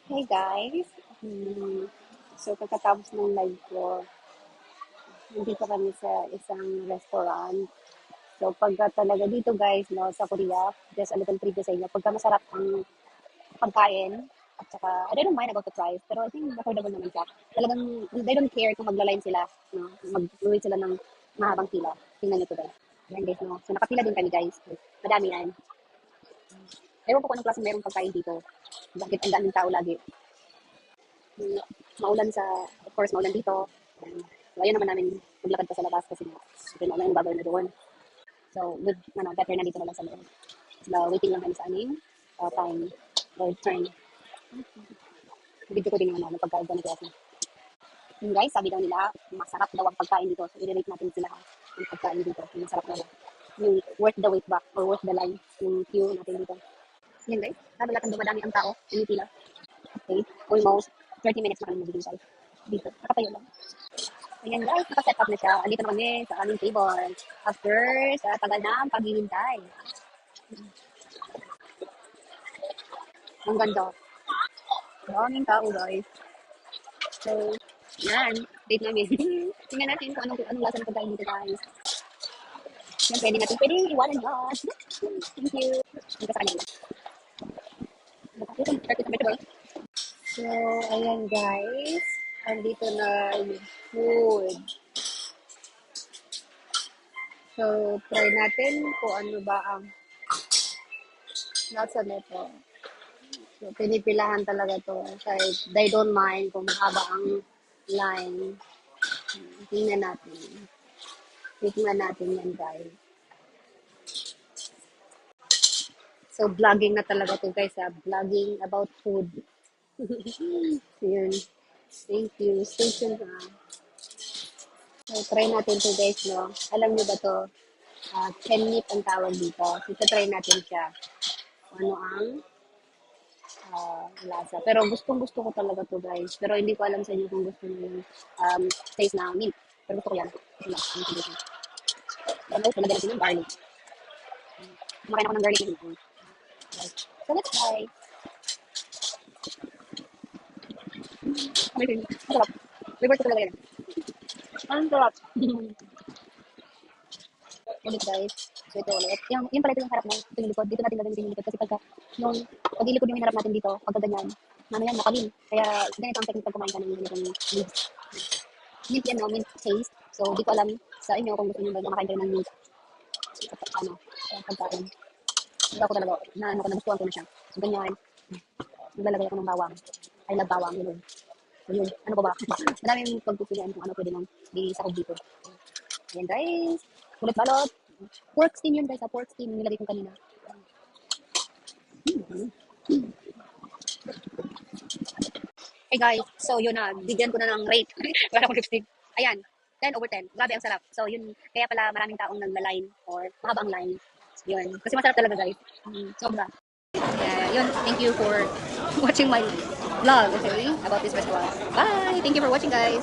Hey guys! So pagkatapos ng live ko, nandito kami sa isang restaurant. So pagka talaga dito guys, no, sa Korea, just a little trivia sa inyo, pagka masarap ang pagkain, at saka, I don't mind about the price, pero I think affordable naman siya. Talagang, they don't care kung magla-line sila, no, mag-wait sila ng mahabang pila. Tingnan nyo to guys. Yan guys, no. So nakapila din kami guys. Madami yan. Ewan ko kung anong klase mayroong pagkain dito. Bakit ang daming tao lagi. Maulan sa, of course, maulan dito. So, ayun naman namin maglakad pa sa labas kasi nga, okay, maulan yung babaw na doon. So, with, better na dito na lang sa loob. Waiting lang kami sa aming time or turn. Video ko din yung pagkain ko na kasi. Yung guys, sabi daw nila, masarap daw ang pagkain dito. So, i-rate natin sila ang pagkain dito. Yung masarap na yung worth the wait ba or worth the line yung queue natin dito. Yan guys, sabi lang dumadami ang tao, pinipila. Okay, almost 30 minutes na kami magbibigay dito. Nakatayo lang. Ayan guys, nakaset up na siya. Andito na kami sa aming table. After sa tagal na paghihintay. Ang ganda. Maraming tao guys. So, yan. Date namin. Tingnan natin kung anong lasa ng pagkain dito guys. Yan, pwede iwanan yan. Thank you. Ang kasama nila. So, ayan guys. Andito na yung food. So, try natin kung ano ba ang nasa nito. So, pinipilahan talaga to. Kahit they don't mind kung mahaba ang line. Tingnan natin. Tingnan natin yan, guys. So, vlogging na talaga to, guys, ha. Vlogging about food. Yun. Thank you. Stay tuned, ha. So, try natin to, guys, no. Alam niyo ba to? Kenmip ang tawag dito. So, try natin siya. Ano ang lasa. Pero gustong-gusto ko talaga to guys. Pero hindi ko alam sa inyo kung gusto niyo yung taste na mint. Pero gusto ko yan. Wala, yung condition. Pero guys, nalagyan natin yung garlic. Kumakain ako ng garlic na yun. So let's try. Amazing. Ang sarap. Favorite ko talaga yan. Ang sarap. Ulit guys. So ito ulit. Yung pala ito yung harap mo. Ito yung likod. Dito natin gagamitin yung likod. Kasi nung pag-ilikod yung hinarap natin dito, pagka ganyan, ano yan, makalim. Kaya ganito ang technique pag kumain ka ng ganitong mint. Mint yan, no? Mint taste. So, di ko alam sa inyo kung gusto niyo ba kumakain kayo ng mint. Ano, pagkain. Hindi ako talaga, nagustuhan ko na siya. So, ganyan. Naglalagay ako ng bawang. I love bawang, yun. So, yun. Ano ba ba? Madaming pagpupilian kung ano pwede nang isakog dito. Ayan, guys. Ulit balot. Pork steam yun, guys. Pork steam. Nilagay ko kanina. Hey guys, so yun na, bigyan ko na ng rate. Wala akong lipstick. Ayan, 10 over 10. Grabe ang sarap. So yun, kaya pala maraming taong nagla-line or mahaba ang line. Yun, kasi masarap talaga guys. Sobra. Yeah, yun, thank you for watching my vlog, okay, about this restaurant. Bye! Thank you for watching guys.